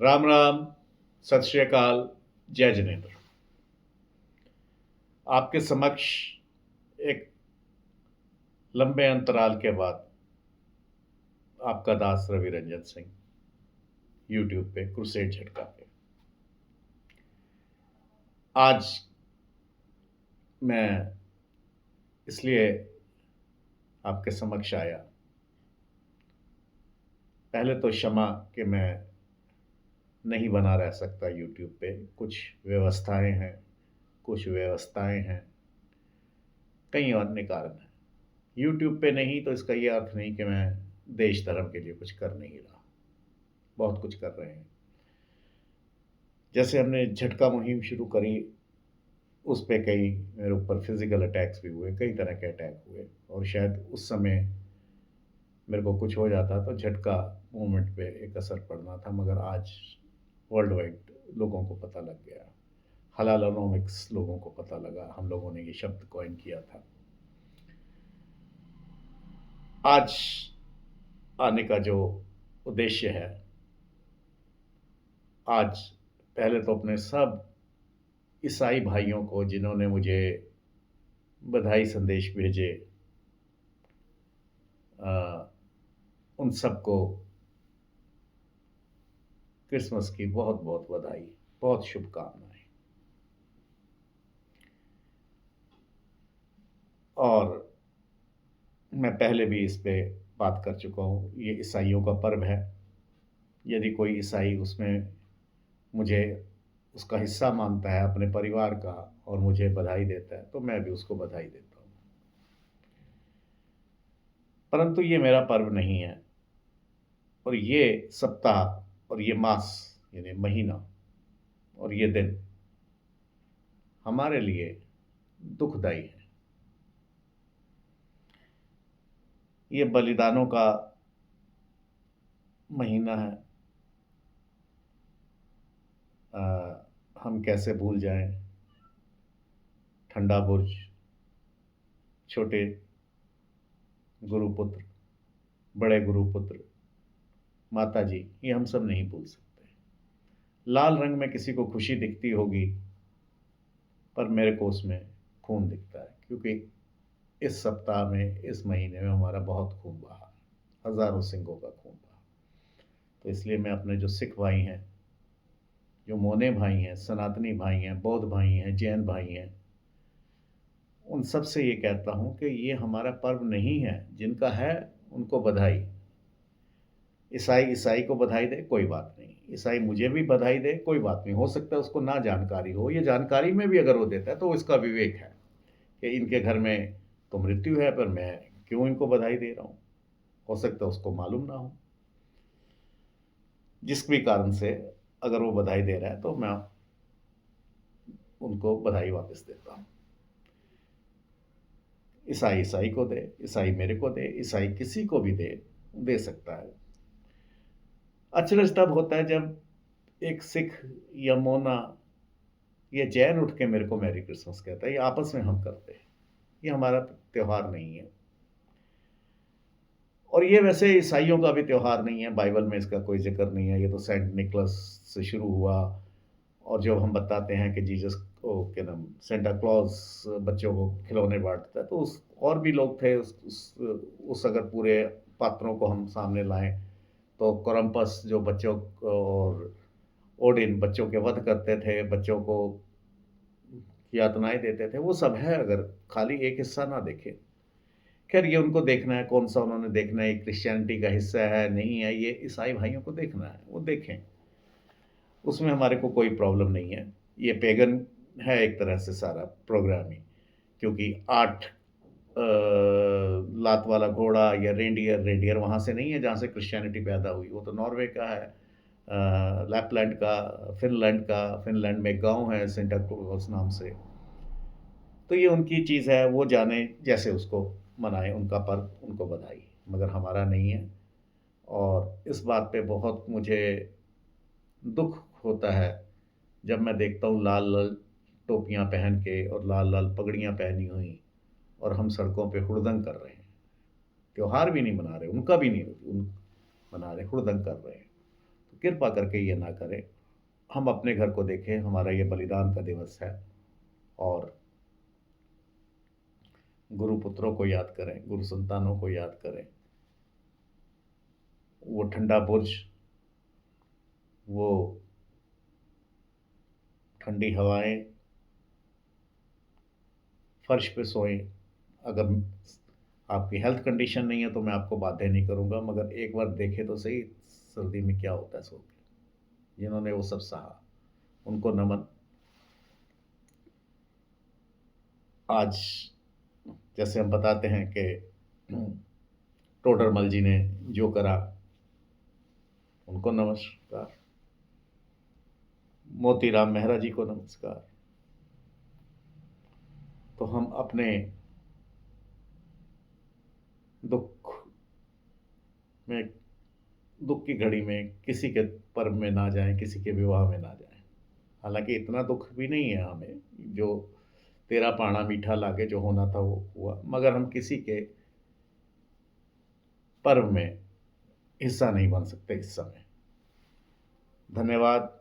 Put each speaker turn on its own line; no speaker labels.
राम राम, सत श्री अकाल, जय जिनेन्द्र। आपके समक्ष एक लंबे अंतराल के बाद आपका दास रवि रंजन सिंह यूट्यूब पे क्रूसेड झटका पे। आज मैं इसलिए आपके समक्ष आया, पहले तो क्षमा कि मैं नहीं बना रह सकता यूट्यूब पे। कुछ व्यवस्थाएं हैं, कई अन्य कारण हैं। यूट्यूब पे नहीं तो इसका ये अर्थ नहीं कि मैं देश धर्म के लिए कुछ कर नहीं रहा, बहुत कुछ कर रहे हैं। जैसे हमने झटका मुहिम शुरू करी, उस पे कई मेरे ऊपर फिजिकल अटैक्स भी हुए, कई तरह के अटैक हुए, और शायद उस समय मेरे को कुछ हो जाता तो झटका मूवमेंट पे एक असर पड़ना था, मगर आज वर्ल्ड वाइड लोगों को पता लग गया। हलालोनॉमिक्स लोगों को पता लगा, हम लोगों ने ये शब्द कॉइन किया था। आज आने का जो उद्देश्य है, आज पहले तो अपने सब ईसाई भाइयों को जिन्होंने मुझे बधाई संदेश भेजे, उन सबको क्रिसमस की बहुत बहुत बधाई, बहुत शुभकामनाएं। और मैं पहले भी इस पे बात कर चुका हूँ, ये ईसाइयों का पर्व है। यदि कोई ईसाई उसमें मुझे उसका हिस्सा मानता है अपने परिवार का और मुझे बधाई देता है, तो मैं भी उसको बधाई देता हूँ। परंतु ये मेरा पर्व नहीं है, और ये सप्ताह और ये मास यानी महीना और ये दिन हमारे लिए दुखदाई है। ये बलिदानों का महीना है। हम कैसे भूल जाएं ठंडा बुर्ज, छोटे गुरुपुत्र, बड़े गुरुपुत्र, माता जी, ये हम सब नहीं भूल सकते। लाल रंग में किसी को खुशी दिखती होगी, पर मेरे को उसमें खून दिखता है, क्योंकि इस सप्ताह में, इस महीने में हमारा बहुत खून बहा, हजारों सिंहों का खून बहा। तो इसलिए मैं अपने जो सिख भाई हैं, जो मोने भाई हैं, सनातनी भाई हैं, बौद्ध भाई हैं, जैन भाई हैं, उन सब से ये कहता हूँ कि ये हमारा पर्व नहीं है। जिनका है उनको बधाई। ईसाई ईसाई को बधाई दे, कोई बात नहीं। ईसाई मुझे भी बधाई दे, कोई बात नहीं। हो सकता है उसको ना जानकारी हो, ये जानकारी में भी अगर वो देता है तो इसका विवेक है कि इनके घर में तो मृत्यु है, पर मैं क्यों इनको बधाई दे रहा हूँ। हो सकता है उसको मालूम ना हो। जिस भी कारण से अगर वो बधाई दे रहा है तो मैं उनको बधाई वापस देता हूँ। ईसाई ईसाई को दे, ईसाई मेरे को दे, ईसाई किसी को भी दे सकता है। अचरज तब होता है जब एक सिख या मोना या जैन उठ के मेरे को मैरी क्रिसमस कहता है। ये आपस में हम करते हैं, ये हमारा त्योहार नहीं है। और ये वैसे ईसाइयों का भी त्योहार नहीं है, बाइबल में इसका कोई जिक्र नहीं है। ये तो सेंट निकलस से शुरू हुआ, और जब हम बताते हैं कि जीसस को क्या नाम सेंटा क्लॉज बच्चों को खिलौने बांटता है, तो उस और भी लोग थे। उस अगर पूरे पात्रों को हम सामने लाएं तो कोलंबस जो बच्चों और ओडिन बच्चों के वध करते थे, बच्चों को यातनाएं देते थे, वो सब है। अगर खाली एक हिस्सा ना देखें, खैर ये उनको देखना है, कौन सा उन्होंने देखना है, क्रिश्चियनिटी का हिस्सा है नहीं है, ये ईसाई भाइयों को देखना है, वो देखें। उसमें हमारे को कोई प्रॉब्लम नहीं है। ये पेगन है एक तरह से सारा प्रोग्राम ही, क्योंकि 8 लात वाला घोड़ा या रेंडियर, रेंडियर वहाँ से नहीं है जहाँ से क्रिश्चियनिटी पैदा हुई, वो तो नॉर्वे का है, लैपलैंड का, फिनलैंड का। फिनलैंड में गांव है सेंटा क्लॉज नाम से। तो ये उनकी चीज़ है, वो जाने जैसे उसको मनाए, उनका पर्व, उनको बधाई, मगर हमारा नहीं है। और इस बात पे बहुत मुझे दुख होता है जब मैं देखता हूँ लाल लाल टोपियाँ पहन के और लाल लाल पगड़ियाँ पहनी हुई, और हम सड़कों पे हुड़दंग कर रहे हैं। त्योहार भी नहीं मना रहे, उनका भी नहीं उन मना रहे, हुड़दंग कर रहे हैं। तो कृपा करके ये ना करें। हम अपने घर को देखें, हमारा ये बलिदान का दिवस है और गुरु पुत्रों को याद करें, गुरु संतानों को याद करें। वो ठंडा बुर्ज, वो ठंडी हवाएं, फर्श पे सोएं। अगर आपकी हेल्थ कंडीशन नहीं है तो मैं आपको बाध्य नहीं करूँगा, मगर एक बार देखें तो सही सर्दी में क्या होता है सो के। जिन्होंने वो सब सहा, उनको नमन। आज जैसे हम बताते हैं कि टोडरमल जी ने जो करा, उनको नमस्कार। मोतीराम मेहरा जी को नमस्कार। तो हम अपने दुख में, दुख की घड़ी में किसी के पर्व में ना जाएं, किसी के विवाह में ना जाएं। हालांकि इतना दुख भी नहीं है हमें, जो तेरा पाना मीठा लागे, जो होना था वो हुआ, मगर हम किसी के पर्व में हिस्सा नहीं बन सकते इस समय। धन्यवाद।